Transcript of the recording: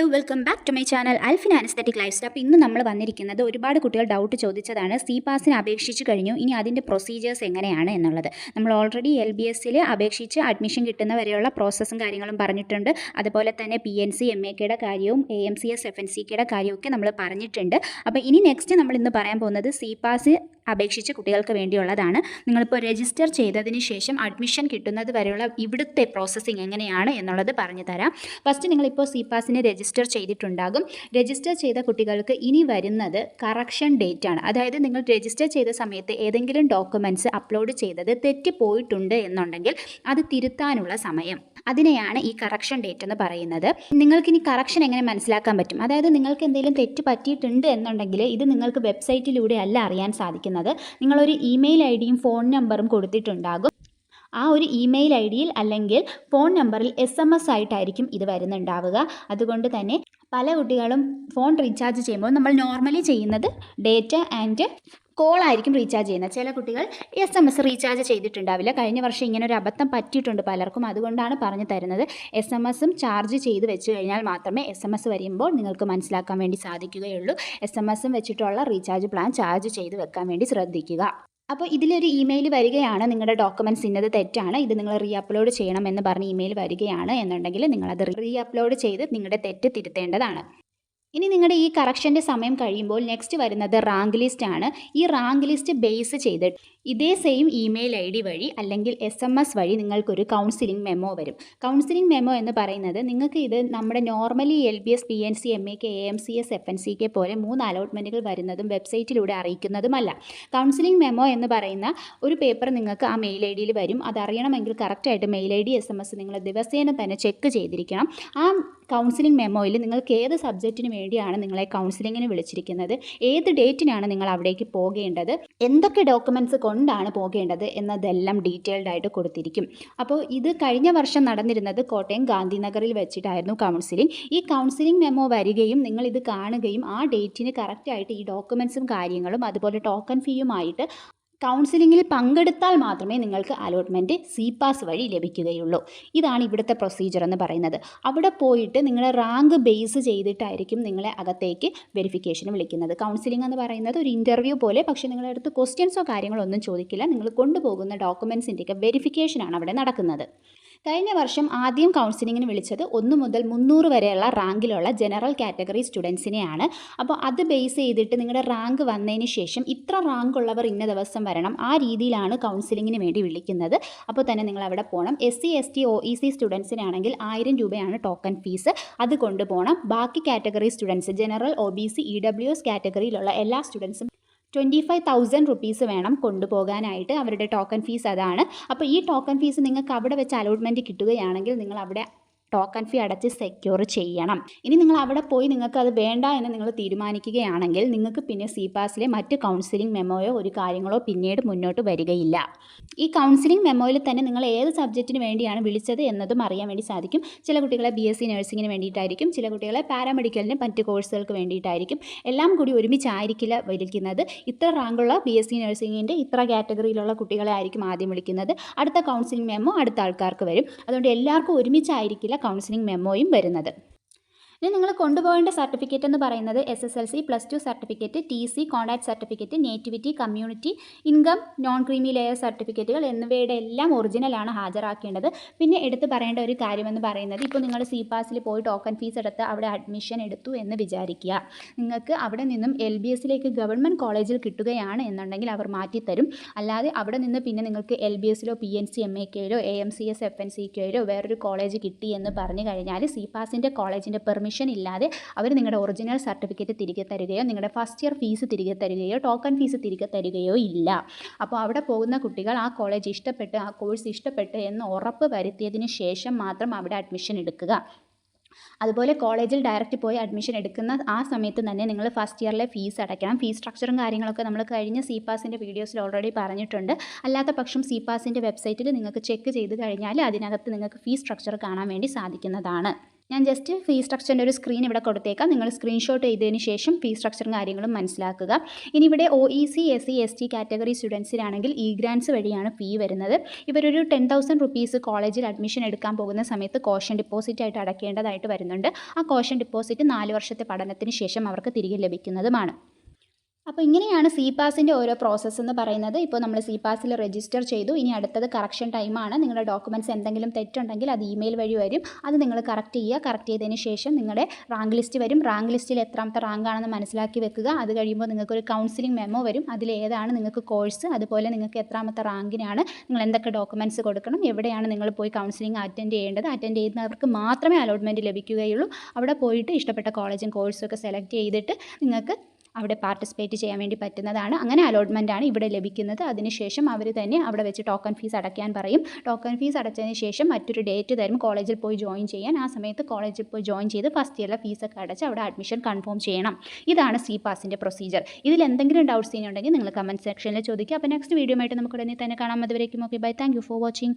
Hello welcome back to my channel Alphin anaesthetic lifestyle. അപ്പോൾ ഇന്ന് നമ്മൾ വന്നിരിക്കുന്നത് ഒരുപാട് കുട്ടികൾ ഡൗട്ട് ചോദിച്ചതാണ്. സി പാസിന് അപേക്ഷിച്ച് കഴിഞ്ഞു, ഇനി അതിൻ്റെ പ്രൊസീജിയേഴ്സ് എങ്ങനെയാണ് എന്നുള്ളത്. നമ്മൾ ഓൾറെഡി LBSൽ അപേക്ഷിച്ച് അഡ്മിഷൻ കിട്ടുന്ന വരെയുള്ള പ്രോസസ്സും കാര്യങ്ങളും പറഞ്ഞിട്ടുണ്ട്. അതുപോലെ തന്നെ PNC MAKയുടെ കാര്യവും AMCS FNCKയുടെ കാര്യമൊക്കെ നമ്മൾ പറഞ്ഞിട്ടുണ്ട്. അപ്പോൾ ഇനി നെക്സ്റ്റ് നമ്മൾ ഇന്ന് പറയാൻ പോകുന്നത് സി പാസ് അപേക്ഷിച്ച് കുട്ടികൾക്ക് വേണ്ടിയുള്ളതാണ്. നിങ്ങളിപ്പോൾ രജിസ്റ്റർ ചെയ്തതിന് ശേഷം അഡ്മിഷൻ കിട്ടുന്നത് വരെയുള്ള ഇവിടുത്തെ പ്രോസസ്സിങ് എങ്ങനെയാണ് എന്നുള്ളത് പറഞ്ഞു തരാം. ഫസ്റ്റ് നിങ്ങളിപ്പോൾ സി പാസിന് രജിസ്റ്റർ ചെയ്തിട്ടുണ്ടാകും. രജിസ്റ്റർ ചെയ്ത കുട്ടികൾക്ക് ഇനി വരുന്നത് കറക്ഷൻ ഡേറ്റ് ആണ്. അതായത് നിങ്ങൾ രജിസ്റ്റർ ചെയ്ത സമയത്ത് ഏതെങ്കിലും ഡോക്യുമെൻറ്റ്സ് അപ്ലോഡ് ചെയ്തത് തെറ്റിപ്പോയിട്ടുണ്ട് എന്നുണ്ടെങ്കിൽ അത് തിരുത്താനുള്ള സമയം, അതിനെയാണ് ഈ കറക്ഷൻ ഡേറ്റ് എന്ന് പറയുന്നത്. നിങ്ങൾക്കിനി കറക്ഷൻ എങ്ങനെ മനസ്സിലാക്കാൻ പറ്റും? അതായത് നിങ്ങൾക്ക് എന്തെങ്കിലും തെറ്റ് പറ്റിയിട്ടുണ്ട് എന്നുണ്ടെങ്കിൽ ഇത് നിങ്ങൾക്ക് വെബ്സൈറ്റിലൂടെ അല്ല അറിയാൻ സാധിക്കുന്നത്. നിങ്ങളൊരു ഇമെയിൽ ID യും ഫോൺ നമ്പറും കൊടുത്തിട്ടുണ്ടാകും. ആ ഒരു ഇമെയിൽ ID യിൽ അല്ലെങ്കിൽ ഫോൺ നമ്പറിൽ SMS ആയിട്ടായിരിക്കും ഇത് വരുന്നുണ്ടാവുക. അതുകൊണ്ട് തന്നെ പല കുട്ടികളും ഫോൺ റീചാർജ് ചെയ്യുമ്പോൾ നമ്മൾ നോർമലി ചെയ്യുന്നത് ഡേറ്റ ആൻഡ് കോൾ ആയിരിക്കും റീചാർജ് ചെയ്യുന്നത്. ചില കുട്ടികൾ SMS റീചാർജ് ചെയ്തിട്ടുണ്ടാവില്ല. കഴിഞ്ഞ വർഷം ഇങ്ങനെ ഒരു അബദ്ധം പറ്റിയിട്ടുണ്ട് പലർക്കും. അതുകൊണ്ടാണ് പറഞ്ഞു തരുന്നത്. SMS ചാർജ് ചെയ്ത് വെച്ച് കഴിഞ്ഞാൽ മാത്രമേ SMS വരുമ്പോൾ നിങ്ങൾക്ക് മനസ്സിലാക്കാൻ വേണ്ടി സാധിക്കുകയുള്ളൂ. SMS വെച്ചിട്ടുള്ള റീചാർജ് പ്ലാൻ ചാർജ് ചെയ്ത് വെക്കാൻ വേണ്ടി ശ്രദ്ധിക്കുക. അപ്പോൾ ഇതിലൊരു ഇമെയിൽ വരികയാണ്, നിങ്ങളുടെ ഡോക്യുമെൻറ്റ്സ് ഇന്നത് തെറ്റാണ്, ഇത് നിങ്ങൾ റീ അപ്ലോഡ് ചെയ്യണം എന്ന് പറഞ്ഞ് ഇമെയിൽ വരികയാണ് എന്നുണ്ടെങ്കിൽ നിങ്ങളത് റീ അപ്ലോഡ് ചെയ്ത് നിങ്ങളുടെ തെറ്റ് തിരുത്തേണ്ടതാണ്. ഇനി നിങ്ങളുടെ ഈ കറക്ഷൻ്റെ സമയം കഴിയുമ്പോൾ നെക്സ്റ്റ് വരുന്നത് റാങ്ക് ലിസ്റ്റ് ആണ്. ഈ റാങ്ക് ലിസ്റ്റ് ബേസ് ചെയ്തിട്ട് ഇതേ സെയിം ഇമെയിൽ ID വഴി അല്ലെങ്കിൽ SMS വഴി നിങ്ങൾക്കൊരു കൗൺസിലിംഗ് മെമ്മോ വരും. കൗൺസിലിംഗ് മെമ്മോ എന്ന് പറയുന്നത് നിങ്ങൾക്ക് ഇത് നമ്മുടെ normally LBS PNC MAK AMCS FNCK പോലെ 3 അലോട്ട്മെൻറ്റുകൾ വരുന്നതും വെബ്സൈറ്റിലൂടെ അറിയിക്കുന്നതുമല്ല. കൗൺസിലിംഗ് മെമ്മോ എന്ന് പറയുന്ന ഒരു പേപ്പർ നിങ്ങൾക്ക് ആ മെയിൽ ID യിൽ വരും. അതറിയണമെങ്കിൽ കറക്റ്റായിട്ട് മെയിൽ ID SMS നിങ്ങൾ ദിവസേന തന്നെ ചെക്ക് ചെയ്തിരിക്കണം. ആ കൗൺസിലിംഗ് മെമ്മോയിൽ നിങ്ങൾക്ക് ഏത് സബ്ജക്റ്റിന് വേണ്ടിയാണ് നിങ്ങളെ കൗൺസിലിങ്ങിന് വിളിച്ചിരിക്കുന്നത്, ഏത് ഡേറ്റിനാണ് നിങ്ങൾ അവിടേക്ക് പോകേണ്ടത്, എന്തൊക്കെ ഡോക്യുമെൻറ്റ്സ് കൊണ്ടാണ് പോകേണ്ടത് എന്നതെല്ലാം ഡീറ്റെയിൽഡ് ആയിട്ട് കൊടുത്തിരിക്കും. അപ്പോൾ ഇത് കഴിഞ്ഞ വർഷം നടന്നിരുന്നത് കോട്ടയം ഗാന്ധിനഗറിൽ വെച്ചിട്ടായിരുന്നു കൗൺസിലിംഗ്. ഈ കൗൺസിലിംഗ് മെമ്മോ വരികയും നിങ്ങൾ ഇത് കാണുകയും ആ ഡേറ്റിന് കറക്റ്റായിട്ട് ഈ ഡോക്യുമെൻറ്റ്സും കാര്യങ്ങളും അതുപോലെ ടോക്കൺ ഫീയുമായിട്ട് കൗൺസിലിങ്ങിൽ പങ്കെടുത്താൽ മാത്രമേ നിങ്ങൾക്ക് അലോട്ട്മെൻറ്റ് സി പാസ് വഴി ലഭിക്കുകയുള്ളൂ. ഇതാണ് ഇവിടുത്തെ പ്രൊസീജിയർ എന്ന് പറയുന്നത്. അവിടെ പോയിട്ട് നിങ്ങളെ റാങ്ക് ബേസ് ചെയ്തിട്ടായിരിക്കും നിങ്ങളെ അകത്തേക്ക് വെരിഫിക്കേഷന് വിളിക്കുന്നത്. കൗൺസിലിംഗ് എന്ന് പറയുന്നത് ഒരു ഇൻ്റർവ്യൂ പോലെ, പക്ഷേ നിങ്ങളുടെ അടുത്ത് ക്വസ്റ്റ്യൻസോ കാര്യങ്ങളോ ഒന്നും ചോദിക്കില്ല. നിങ്ങൾ കൊണ്ടുപോകുന്ന ഡോക്യുമെൻറ്റ്സിൻ്റെയൊക്കെ വെരിഫിക്കേഷനാണ് അവിടെ നടക്കുന്നത്. കഴിഞ്ഞ വർഷം ആദ്യം കൗൺസിലിങ്ങിന് വിളിച്ചത് 1 മുതൽ 300 വരെയുള്ള റാങ്കിലുള്ള ജനറൽ കാറ്റഗറി സ്റ്റുഡൻസിനെയാണ്. അപ്പോൾ അത് ബേസ് ചെയ്തിട്ട് നിങ്ങളുടെ റാങ്ക് വന്നതിന് ശേഷം ഇത്ര റാങ്ക് ഉള്ളവർ ഇന്ന ദിവസം വരണം, ആ രീതിയിലാണ് കൗൺസിലിങ്ങിന് വേണ്ടി വിളിക്കുന്നത്. അപ്പോൾ തന്നെ നിങ്ങൾ അവിടെ പോകണം. SC ST OEC സ്റ്റുഡൻസിനാണെങ്കിൽ 1000 രൂപയാണ് ടോക്കൺ ഫീസ്, അത് കൊണ്ടുപോകണം. ബാക്കി category students general OBC EWS കാറ്റഗറിയിലുള്ള എല്ലാ സ്റ്റുഡൻസും 25,000 റുപ്പീസ് വേണം കൊണ്ടുപോകാനായിട്ട്. അവരുടെ ടോക്കൺ ഫീസ് അതാണ്. അപ്പോൾ ഈ ടോക്കൺ ഫീസ് നിങ്ങൾക്ക് അവിടെ വെച്ച് അലോട്ട്മെൻറ്റ് കിട്ടുകയാണെങ്കിൽ നിങ്ങൾ അവിടെ ടോക്കൺ ഫീ അടച്ച് സെക്യൂർ ചെയ്യണം. ഇനി നിങ്ങൾ അവിടെ പോയി നിങ്ങൾക്ക് അത് വേണ്ട എന്ന് നിങ്ങൾ തീരുമാനിക്കുകയാണെങ്കിൽ നിങ്ങൾക്ക് പിന്നെ സി പാസിലെ മറ്റ് കൗൺസിലിംഗ് മെമ്മോയോ ഒരു കാര്യങ്ങളോ പിന്നീട് മുന്നോട്ട് വരികയില്ല. ഈ കൗൺസിലിംഗ് മെമ്മോയിൽ തന്നെ നിങ്ങൾ ഏത് സബ്ജക്റ്റിന് വേണ്ടിയാണ് വിളിച്ചത് എന്നതും അറിയാൻ വേണ്ടി സാധിക്കും. ചില കുട്ടികളെ BSc നഴ്സിങ്ങിന് വേണ്ടിയിട്ടായിരിക്കും, ചില കുട്ടികളെ പാരാമെഡിക്കലിന് മറ്റ് കോഴ്സുകൾക്ക് വേണ്ടിയിട്ടായിരിക്കും. എല്ലാം കൂടി ഒരുമിച്ചായിരിക്കില്ല വിളിക്കുന്നത്. ഇത്ര റാങ്കുള്ള BSc നഴ്സിങ്ങിൻ്റെ ഇത്ര കാറ്റഗറിയിലുള്ള കുട്ടികളെ ആയിരിക്കും ആദ്യം വിളിക്കുന്നത്. അടുത്ത കൗൺസിലിംഗ് മെമ്മോ അടുത്ത ആൾക്കാർക്ക് വരും. അതുകൊണ്ട് എല്ലാവർക്കും ഒരുമിച്ചായിരിക്കില്ല കൗൺസിലിംഗ് മെമ്മോയും വരുന്നത്. ഇനി നിങ്ങൾ കൊണ്ടുപോകേണ്ട സർട്ടിഫിക്കറ്റ് എന്ന് പറയുന്നത് SSLC +2 certificate, TC contact certificate, nativity, community, income, non creamy layer സർട്ടിഫിക്കറ്റുകൾ എന്നിവയുടെ എല്ലാം ഒറിജിനലാണ് ഹാജരാക്കേണ്ടത്. പിന്നെ എടുത്ത് പറയേണ്ട ഒരു കാര്യമെന്ന് പറയുന്നത്, ഇപ്പോൾ നിങ്ങൾ സി പാസിൽ പോയി ടോക്കൺ ഫീസ് എടുത്ത് അവിടെ അഡ്മിഷൻ എടുത്തു എന്ന് വിചാരിക്കുക. നിങ്ങൾക്ക് അവിടെ നിന്നും LBSലേക്ക് ഗവൺമെൻറ് കോളേജിൽ കിട്ടുകയാണ് എന്നുണ്ടെങ്കിൽ അവർ മാറ്റിത്തരും. അല്ലാതെ അവിടെ നിന്ന് പിന്നെ നിങ്ങൾക്ക് LBSലോ PNC MAKയിലോ AMCS FNCKയിലോ വേറൊരു കോളേജ് കിട്ടി എന്ന് പറഞ്ഞു കഴിഞ്ഞാൽ സി പാസിൻ്റെ കോളേജിൻ്റെ പെർമിഷൻ ഇല്ലാതെ അവർ നിങ്ങളുടെ ഒറിജിനൽ സർട്ടിഫിക്കറ്റ് തിരികെ തരികയോ നിങ്ങളുടെ ഫസ്റ്റ് ഇയർ ഫീസ് തിരികെ തരികയോ ടോക്കൺ ഫീസ് തിരികെ തരികയോ ഇല്ല. അപ്പോൾ അവിടെ പോകുന്ന കുട്ടികൾ ആ കോളേജ് ഇഷ്ടപ്പെട്ട് ആ കോഴ്സ് ഇഷ്ടപ്പെട്ട് എന്ന് ഉറപ്പ് വരുത്തിയതിന് ശേഷം മാത്രം അവിടെ അഡ്മിഷൻ എടുക്കുക. അതുപോലെ കോളേജിൽ ഡയറക്റ്റ് പോയി അഡ്മിഷൻ എടുക്കുന്ന ആ സമയത്ത് തന്നെ നിങ്ങൾ ഫസ്റ്റ് ഇയറിലെ ഫീസ് അടയ്ക്കണം. ഫീസ് സ്ട്രക്ചറും കാര്യങ്ങളൊക്കെ നമ്മൾ കഴിഞ്ഞ സി പാസിൻ്റെ വീഡിയോസിൽ ഓൾറെഡി പറഞ്ഞിട്ടുണ്ട്. അല്ലാത്ത പക്ഷം സി പാസിൻ്റെ വെബ്സൈറ്റിൽ നിങ്ങൾക്ക് ചെക്ക് ചെയ്ത് കഴിഞ്ഞാൽ അതിനകത്ത് നിങ്ങൾക്ക് ഫീസ് സ്ട്രക്ചർ കാണാൻ വേണ്ടി സാധിക്കുന്നതാണ്. ഞാൻ ജസ്റ്റ് ഫീ സ്ട്രക്ചറിൻ്റെ ഒരു സ്ക്രീൻ ഇവിടെ കൊടുത്തേക്കാം. നിങ്ങൾ സ്ക്രീൻഷോട്ട് ചെയ്തതിന് ശേഷം ഫീ സ്ട്രക്ചറും കാര്യങ്ങളും മനസ്സിലാക്കുക. ഇനി ഇവിടെ OEC SC ST കാറ്റഗറി സ്റ്റുഡൻസിനാണെങ്കിൽ ഗ്രാൻസ് വഴിയാണ് ഫീ വരുന്നത്. ഇവരൊരു 10,000 റുപ്പീസ് കോളേജിൽ അഡ്മിഷൻ എടുക്കാൻ പോകുന്ന സമയത്ത് കോഷൻ ഡിപ്പോസിറ്റ് ആയിട്ട് അടയ്ക്കേണ്ടതായിട്ട് വരുന്നുണ്ട്. ആ കോഷൻ ഡിപ്പോസിറ്റ് 4 വർഷത്തെ പഠനത്തിന് ശേഷം അവർക്ക് തിരികെ ലഭിക്കുന്നതുമാണ്. അപ്പോൾ ഇങ്ങനെയാണ് CPASൻ്റെ ഓരോ പ്രോസസ്സ് എന്ന് പറയുന്നത്. ഇപ്പോൾ നമ്മൾ CPASൽ രജിസ്റ്റർ ചെയ്തു. ഇനി അടുത്തത് കറക്ഷൻ ടൈമാണ്. നിങ്ങളുടെ ഡോക്യുമെൻറ്റ്സ് എന്തെങ്കിലും തെറ്റുണ്ടെങ്കിൽ അത് ഇമെയിൽ വഴി വരും. അത് നിങ്ങൾ കറക്റ്റ് ചെയ്യുക. കറക്റ്റ് ചെയ്തതിന് ശേഷം നിങ്ങളുടെ റാങ്ക് ലിസ്റ്റ് വരും. റാങ്ക് ലിസ്റ്റിൽ എത്രാമത്തെ റാങ്കാണെന്ന് മനസ്സിലാക്കി വെക്കുക. അത് കഴിയുമ്പോൾ നിങ്ങൾക്കൊരു കൗൺസിലിംഗ് മെമ്മോ വരും. അതിൽ ഏതാണ് നിങ്ങൾക്ക് കോഴ്സ്, അതുപോലെ നിങ്ങൾക്ക് എത്രാമത്തെ റാങ്കിനാണ്, നിങ്ങൾ എന്തൊക്കെ ഡോക്യുമെൻറ്റ്സ് കൊടുക്കണം, എവിടെയാണ് നിങ്ങൾ പോയി കൗൺസിലിംഗ് അറ്റൻഡ് ചെയ്യേണ്ടത്, അറ്റൻഡ് ചെയ്യുന്നവർക്ക് മാത്രമേ അലോട്ട്മെൻറ്റ് ലഭിക്കുകയുള്ളൂ. അവിടെ പോയിട്ട് ഇഷ്ടപ്പെട്ട കോളേജും കോഴ്സും ഒക്കെ സെലക്ട് ചെയ്തിട്ട് നിങ്ങൾക്ക് അവിടെ പാർട്ടിസിപ്പേറ്റ് ചെയ്യാൻ വേണ്ടി പറ്റുന്നതാണ്. അങ്ങനെ അലോട്ട്മെൻറ്റാണ് ഇവിടെ ലഭിക്കുന്നത്. അതിനുശേഷം അവർ തന്നെ അവിടെ വെച്ച് ടോക്കൺ ഫീസ് അടയ്ക്കാൻ പറയും. ടോക്കൺ ഫീസ് അടച്ചതിന് ശേഷം മറ്റൊരു ഡേറ്റ് തരും കോളേജിൽ പോയി ജോയിൻ ചെയ്യാൻ. ആ സമയത്ത് കോളേജിൽ പോയി ജോയിൻ ചെയ്ത് ഫസ്റ്റ് ഇയറിലെ ഫീസൊക്കെ അടച്ച് അവിടെ അഡ്മിഷൻ കൺഫേം ചെയ്യണം. ഇതാണ് CPASൻ്റെ പ്രൊസീജിയർ. ഇതിൽ എന്തെങ്കിലും ഡൗട്ട്സ് ഉണ്ടെങ്കിൽ നിങ്ങൾ കമൻറ്റ് സെക്ഷനിൽ ചോദിക്കുക. അപ്പോൾ നെക്സ്റ്റ് വീഡിയോ ആയിട്ട് നമുക്ക് ഉടനെ തന്നെ കാണാം. അതുവരേക്കും okay bye. Thank you for watching.